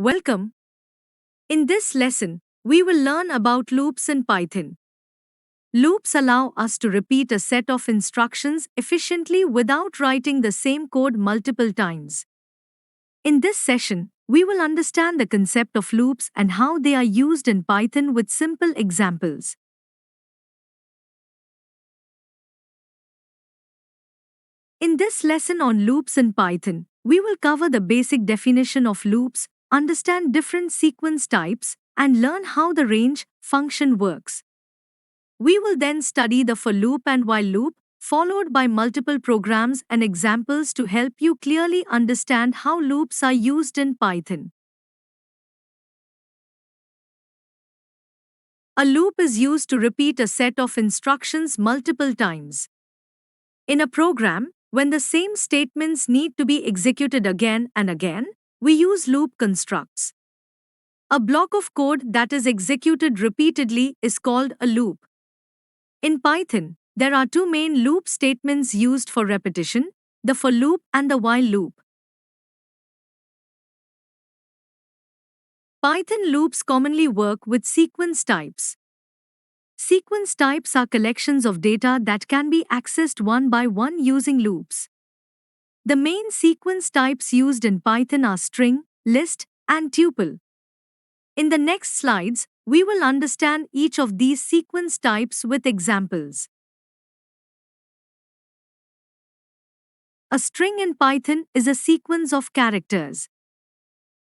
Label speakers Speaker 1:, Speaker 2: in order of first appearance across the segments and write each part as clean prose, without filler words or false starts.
Speaker 1: Welcome. In this lesson, we will learn about loops in Python. Loops allow us to repeat a set of instructions efficiently without writing the same code multiple times. In this session, we will understand the concept of loops and how they are used in Python with simple examples. In this lesson on loops in Python, we will cover the basic definition of loops, understand different sequence types, and learn how the range function works. We will then study the for loop and while loop, followed by multiple programs and examples to help you clearly understand how loops are used in Python. A loop is used to repeat a set of instructions multiple times. In a program, when the same statements need to be executed again and again, we use loop constructs. A block of code that is executed repeatedly is called a loop. In Python, there are two main loop statements used for repetition, the for loop and the while loop. Python loops commonly work with sequence types. Sequence types are collections of data that can be accessed one by one using loops. The main sequence types used in Python are string, list, and tuple. In the next slides, we will understand each of these sequence types with examples. A string in Python is a sequence of characters.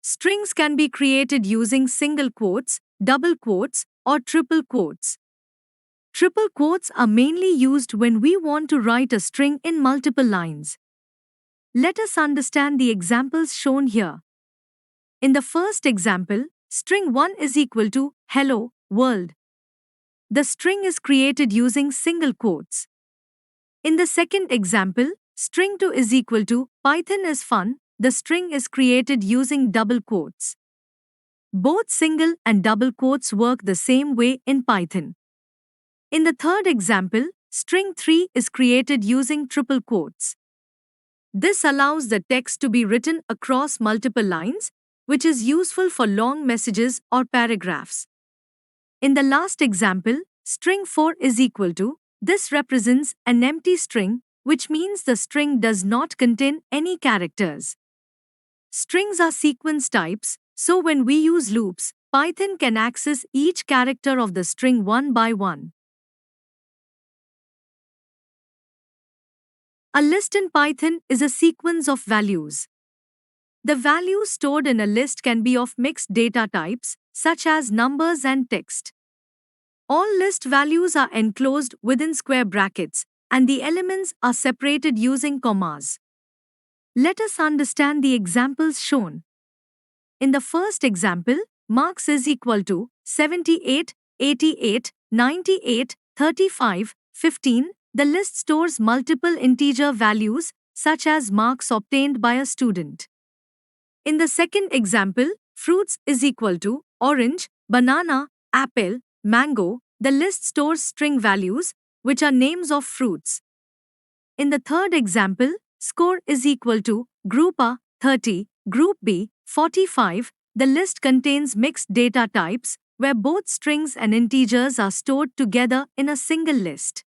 Speaker 1: Strings can be created using single quotes, double quotes, or triple quotes. Triple quotes are mainly used when we want to write a string in multiple lines. Let us understand the examples shown here. In the first example, string 1 is equal to hello, world. The string is created using single quotes. In the second example, string 2 is equal to Python is fun. The string is created using double quotes. Both single and double quotes work the same way in Python. In the third example, string 3 is created using triple quotes. This allows the text to be written across multiple lines, which is useful for long messages or paragraphs. In the last example, string 4 is equal to, this represents an empty string, which means the string does not contain any characters. Strings are sequence types, so when we use loops, Python can access each character of the string one by one. A list in Python is a sequence of values. The values stored in a list can be of mixed data types, such as numbers and text. All list values are enclosed within square brackets, and the elements are separated using commas. Let us understand the examples shown. In the first example, marks is equal to 78, 88, 98, 35, 15. The list stores multiple integer values, such as marks obtained by a student. In the second example, fruits is equal to orange, banana, apple, mango. The list stores string values, which are names of fruits. In the third example, score is equal to group A, 30, group B, 45. The list contains mixed data types, where both strings and integers are stored together in a single list.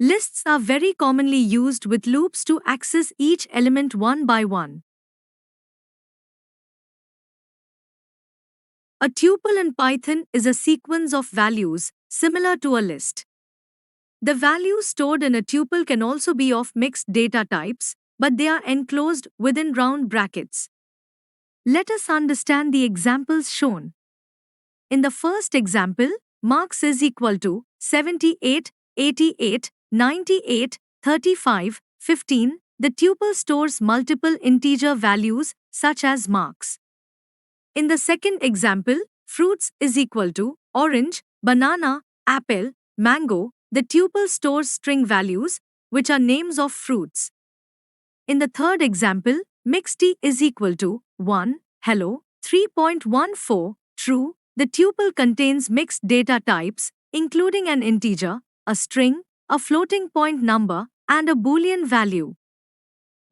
Speaker 1: Lists are very commonly used with loops to access each element one by one. A tuple in Python is a sequence of values, similar to a list. The values stored in a tuple can also be of mixed data types, but they are enclosed within round brackets. Let us understand the examples shown. In the first example, marks is equal to 78, 88, 98, 35, 15. The tuple stores multiple integer values, such as marks. In the second example, fruits is equal to orange, banana, apple, mango. The tuple stores string values, which are names of fruits. In the third example, mixed is equal to 1, hello, 3.14, true. The tuple contains mixed data types, including an integer, a string, a floating point number, and a Boolean value.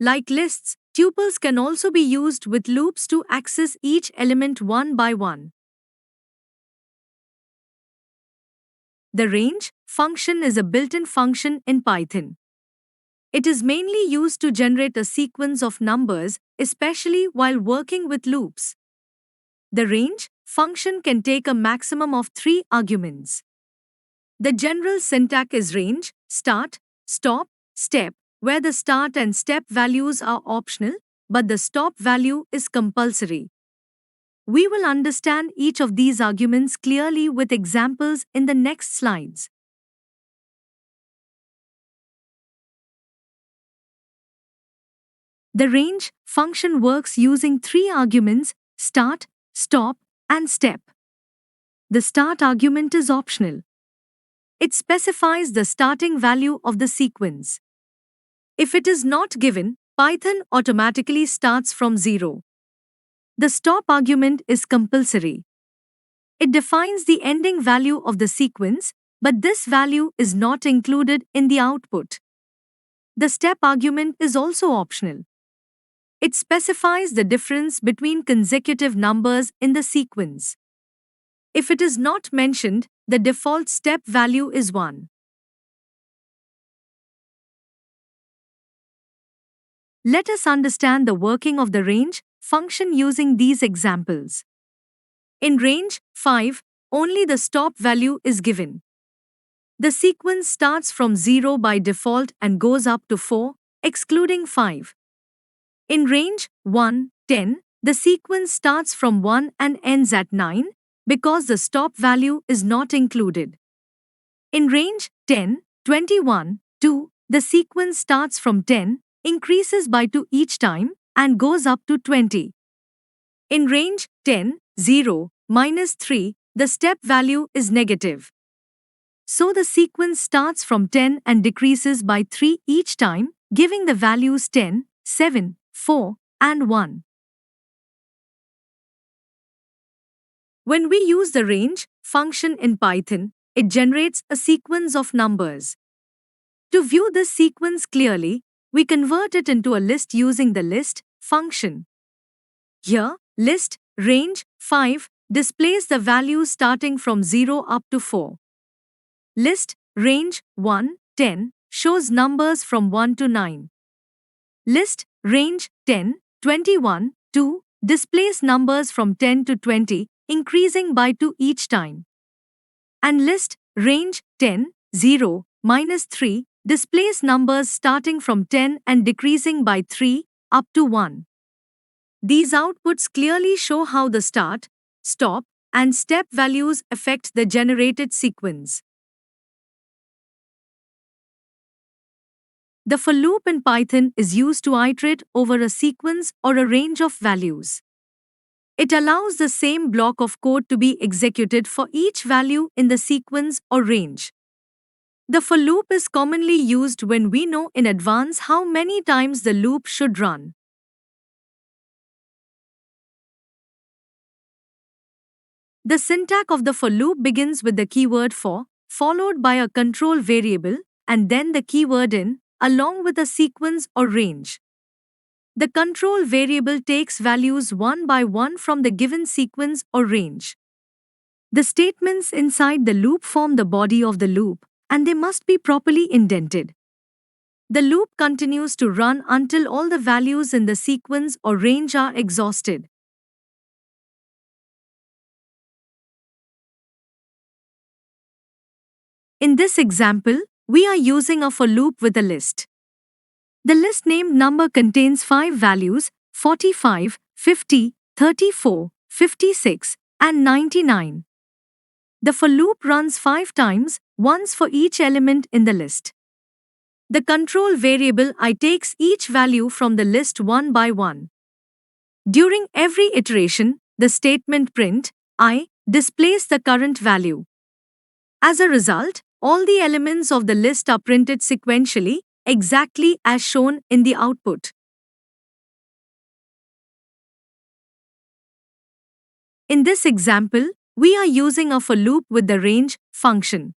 Speaker 1: Like lists, Tuples can also be used with loops to access each element one by one. The range function is a built-in function in Python. It is mainly used to generate a sequence of numbers, especially while working with loops. The range function can take a maximum of 3 arguments. The general syntax is range, start, stop, step, where the start and step values are optional, but the stop value is compulsory. We will understand each of these arguments clearly with examples in the next slides. The range function works using 3 arguments: start, stop, and step. The start argument is optional. It specifies the starting value of the sequence. If it is not given, Python automatically starts from 0. The stop argument is compulsory. It defines the ending value of the sequence, but this value is not included in the output. The step argument is also optional. It specifies the difference between consecutive numbers in the sequence. If it is not mentioned, the default step value is 1. Let us understand the working of the range function using these examples. In range 5, only the stop value is given. The sequence starts from 0 by default and goes up to 4, excluding 5. In range 1, 10, the sequence starts from 1 and ends at 9, because the stop value is not included. In range 10, 21, 2, the sequence starts from 10, increases by 2 each time, and goes up to 20. In range 10, 0, minus 3, the step value is negative. So the sequence starts from 10 and decreases by 3 each time, giving the values 10, 7, 4, and 1. When we use the range function in Python, it generates a sequence of numbers. To view this sequence clearly, we convert it into a list using the list function. Here, list range 5 displays the values starting from 0 up to 4. List range 1, 10 shows numbers from 1 to 9. List range 10, 21, 2 displays numbers from 10 to 20, increasing by 2 each time. And list range 10, 0, minus 3 displays numbers starting from 10 and decreasing by 3 up to 1. These outputs clearly show how the start, stop, and step values affect the generated sequence. The for loop in Python is used to iterate over a sequence or a range of values. It allows the same block of code to be executed for each value in the sequence or range. The for loop is commonly used when we know in advance how many times the loop should run. The syntax of the for loop begins with the keyword for, followed by a control variable, and then the keyword in, along with a sequence or range. The control variable takes values one by one from the given sequence or range. The statements inside the loop form the body of the loop, and they must be properly indented. The loop continues to run until all the values in the sequence or range are exhausted. In this example, we are using a for loop with a list. The list named number contains 5 values: 45, 50, 34, 56, and 99. The for loop runs 5 times, once for each element in the list. The control variable I takes each value from the list one by one. During every iteration, the statement print I displays the current value. As a result, all the elements of the list are printed sequentially, exactly as shown in the output. In this example, we are using a for loop with the range function.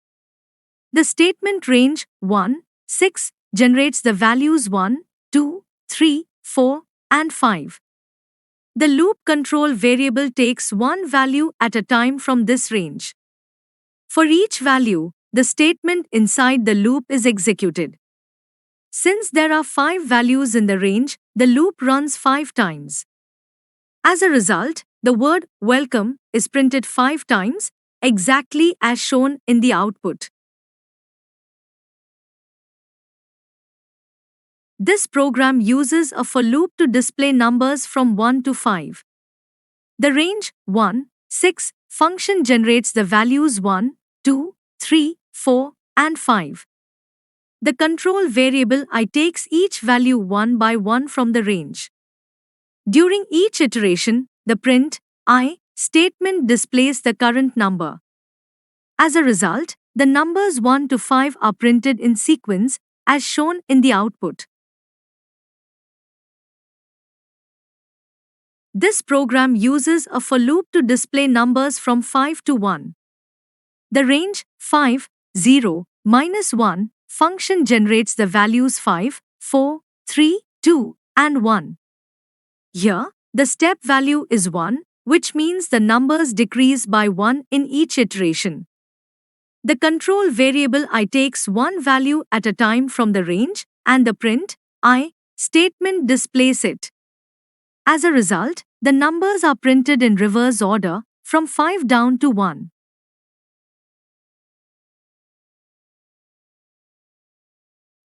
Speaker 1: The statement range 1, 6 generates the values 1, 2, 3, 4, and 5. The loop control variable takes one value at a time from this range. For each value, the statement inside the loop is executed. Since there are 5 values in the range, the loop runs 5 times. As a result, the word welcome is printed 5 times, exactly as shown in the output. This program uses a for loop to display numbers from 1 to 5. The range 1, 6 function generates the values 1, 2, 3, 4, and 5. The control variable I takes each value one by one from the range. During each iteration, the print I statement displays the current number. As a result, the numbers 1 to 5 are printed in sequence, as shown in the output. This program uses a for loop to display numbers from 5 to 1. The range 5, 0, -1 function generates the values 5, 4, 3, 2, and 1. Here, the step value is 1, which means the numbers decrease by 1 in each iteration. The control variable I takes one value at a time from the range, and the print I statement displays it. As a result, the numbers are printed in reverse order, from 5 down to 1.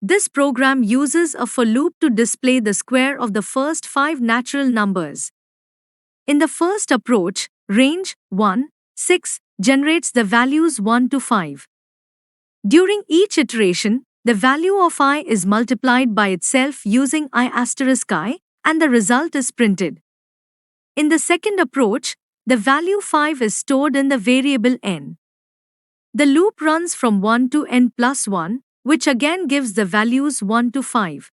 Speaker 1: This program uses a for loop to display the square of the first 5 natural numbers. In the first approach, range 1, 6 generates the values 1 to 5. During each iteration, the value of I is multiplied by itself using I asterisk I, and the result is printed. In the second approach, the value 5 is stored in the variable n. The loop runs from 1 to n plus 1, which again gives the values 1 to 5.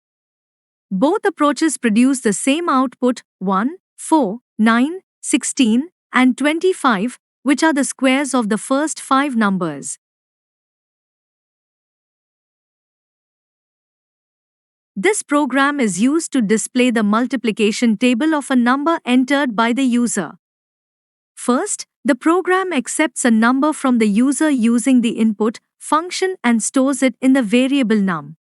Speaker 1: Both approaches produce the same output 1, 4, 9, 16, and 25, which are the squares of the first 5 numbers. This program is used to display the multiplication table of a number entered by the user. First, the program accepts a number from the user using the input function and stores it in the variable num.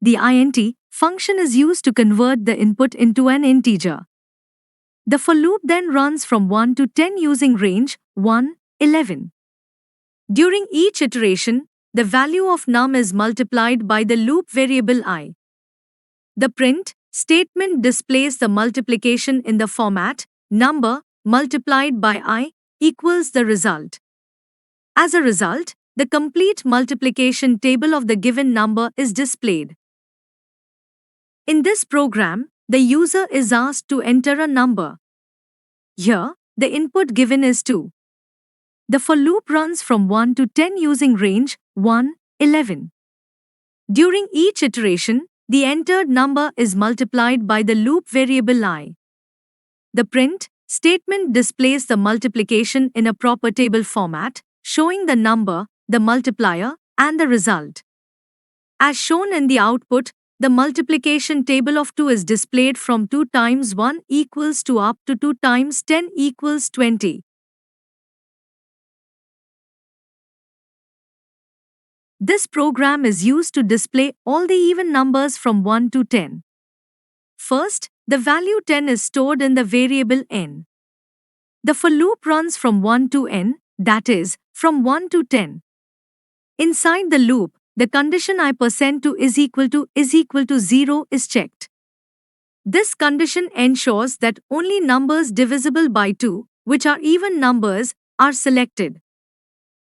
Speaker 1: The int function is used to convert the input into an integer. The for loop then runs from 1 to 10 using range 1, 11. During each iteration, the value of num is multiplied by the loop variable I. The print statement displays the multiplication in the format number multiplied by I equals the result. As a result, the complete multiplication table of the given number is displayed. In this program, the user is asked to enter a number. Here, the input given is 2. The for loop runs from 1 to 10 using range 1, 11. During each iteration, the entered number is multiplied by the loop variable I. The print statement displays the multiplication in a proper table format, showing the number, the multiplier, and the result. As shown in the output, the multiplication table of 2 is displayed from 2 times 1 equals to up to 2 times 10 equals 20. This program is used to display all the even numbers from 1 to 10. First, the value 10 is stored in the variable n. The for loop runs from 1 to n, that is, from 1 to 10. Inside the loop, the condition I%2 is equal to 0 is checked. This condition ensures that only numbers divisible by 2, which are even numbers, are selected.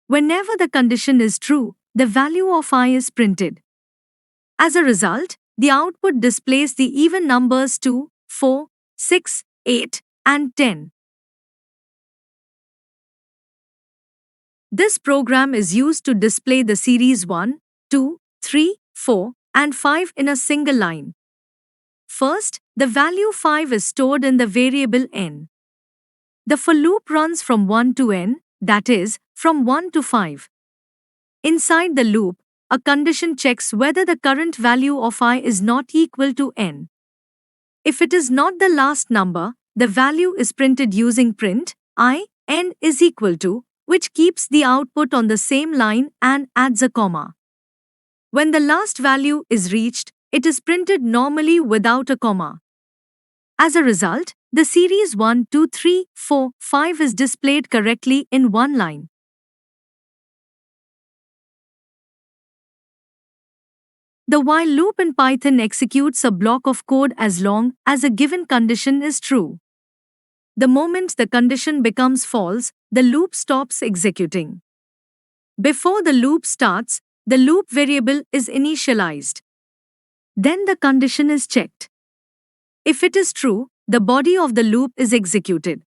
Speaker 1: Whenever the condition is true, the value of I is printed. As a result, the output displays the even numbers 2, 4, 6, 8, and 10. This program is used to display the series 1, 2, 3, 4, and 5 in a single line. First, the value 5 is stored in the variable n. The for loop runs from 1 to n, that is, from 1 to 5. Inside the loop, a condition checks whether the current value of I is not equal to n. If it is not the last number, the value is printed using print (i(n) is equal to, which keeps the output on the same line and adds a comma. When the last value is reached, it is printed normally without a comma. As a result, the series 1, 2, 3, 4, 5 is displayed correctly in one line. The while loop in Python executes a block of code as long as a given condition is true. The moment the condition becomes false, the loop stops executing. Before the loop starts, the loop variable is initialized. Then the condition is checked. If it is true, the body of the loop is executed.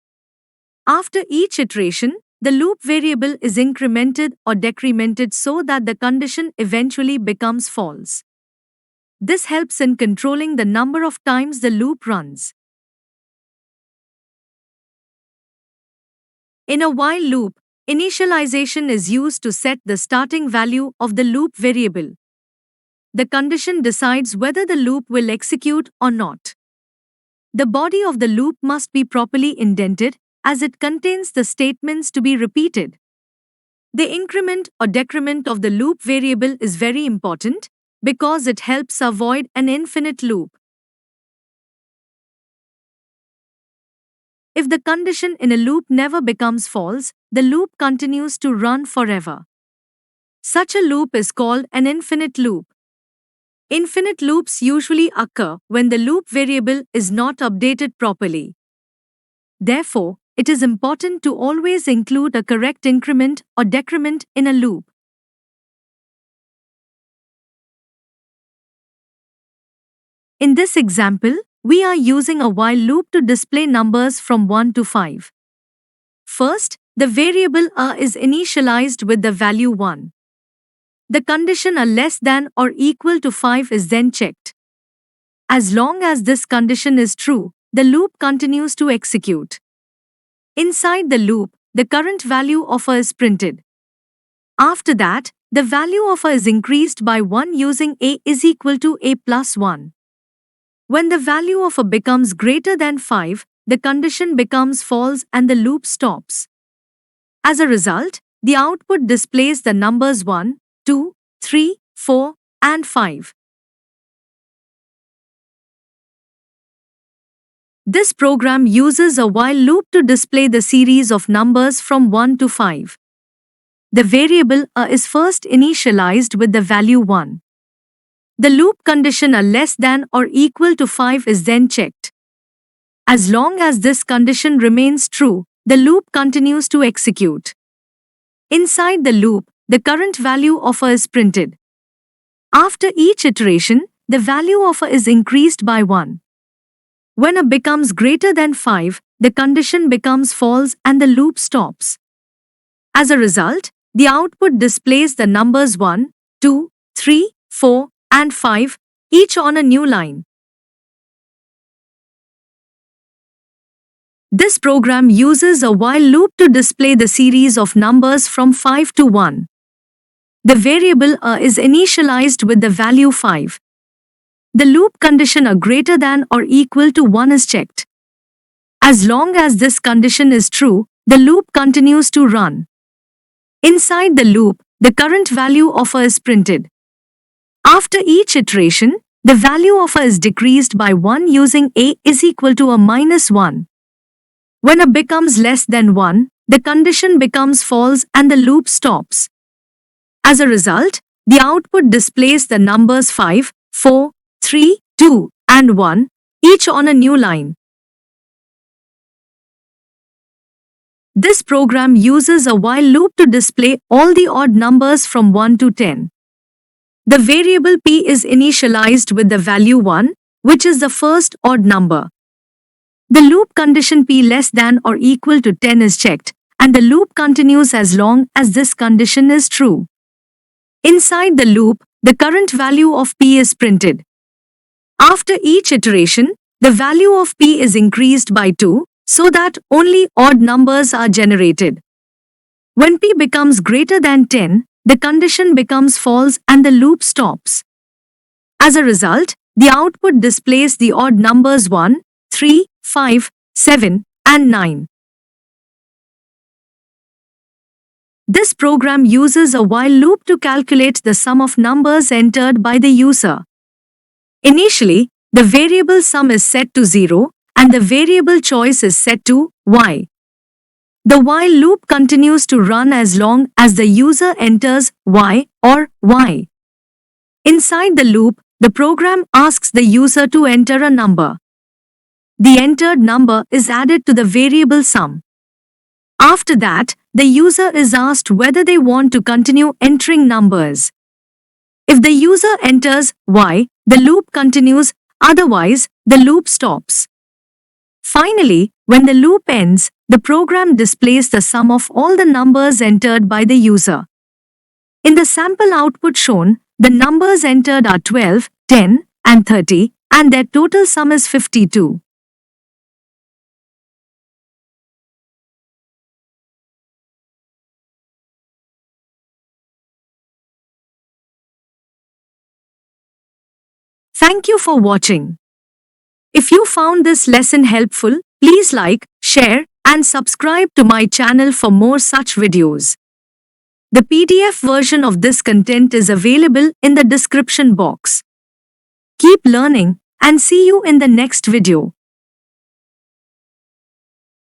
Speaker 1: After each iteration, the loop variable is incremented or decremented so that the condition eventually becomes false. This helps in controlling the number of times the loop runs. In a while loop, initialization is used to set the starting value of the loop variable. The condition decides whether the loop will execute or not. The body of the loop must be properly indented, as it contains the statements to be repeated. The increment or decrement of the loop variable is very important because it helps avoid an infinite loop. If the condition in a loop never becomes false, the loop continues to run forever. Such a loop is called an infinite loop. Infinite loops usually occur when the loop variable is not updated properly. Therefore, it is important to always include a correct increment or decrement in a loop. In this example, we are using a while loop to display numbers from 1 to 5. First, the variable a is initialized with the value 1. The condition a less than or equal to 5 is then checked. As long as this condition is true, the loop continues to execute. Inside the loop, the current value of a is printed. After that, the value of a is increased by 1 using a is equal to a plus 1. When the value of a becomes greater than 5, the condition becomes false and the loop stops. As a result, the output displays the numbers 1, 2, 3, 4, and 5. This program uses a while loop to display the series of numbers from 1 to 5. The variable a is first initialized with the value 1. The loop condition a less than or equal to 5 is then checked. As long as this condition remains true, the loop continues to execute. Inside the loop, the current value of a is printed. After each iteration, the value of a is increased by 1. When a becomes greater than 5, the condition becomes false and the loop stops. As a result, the output displays the numbers 1, 2, 3, 4, and 5, each on a new line. This program uses a while loop to display the series of numbers from 5 to 1. The variable a is initialized with the value 5. The loop condition a greater than or equal to 1 is checked. As long as this condition is true, the loop continues to run. Inside the loop, the current value of a is printed. After each iteration, the value of a is decreased by 1 using a is equal to a minus 1. When a becomes less than 1, the condition becomes false and the loop stops. As a result, the output displays the numbers 5, 4, 3, 2, and 1, each on a new line. This program uses a while loop to display all the odd numbers from 1 to 10. The variable p is initialized with the value 1, which is the first odd number. The loop condition p less than or equal to 10 is checked, and the loop continues as long as this condition is true. Inside the loop, the current value of p is printed. After each iteration, the value of p is increased by 2, so that only odd numbers are generated. When p becomes greater than 10, the condition becomes false and the loop stops. As a result, the output displays the odd numbers 1, 3, 5, 7, and 9. This program uses a while loop to calculate the sum of numbers entered by the user. Initially, the variable sum is set to 0 and the variable choice is set to y. The while loop continues to run as long as the user enters y or y. Inside the loop, the program asks the user to enter a number. The entered number is added to the variable sum. After that, the user is asked whether they want to continue entering numbers. If the user enters y, the loop continues, otherwise, the loop stops. Finally, when the loop ends, the program displays the sum of all the numbers entered by the user. In the sample output shown, the numbers entered are 12, 10, and 30, and their total sum is 52. Thank you for watching. If you found this lesson helpful, please like, share, and subscribe to my channel for more such videos. The PDF version of this content is available in the description box. Keep learning and see you in the next video.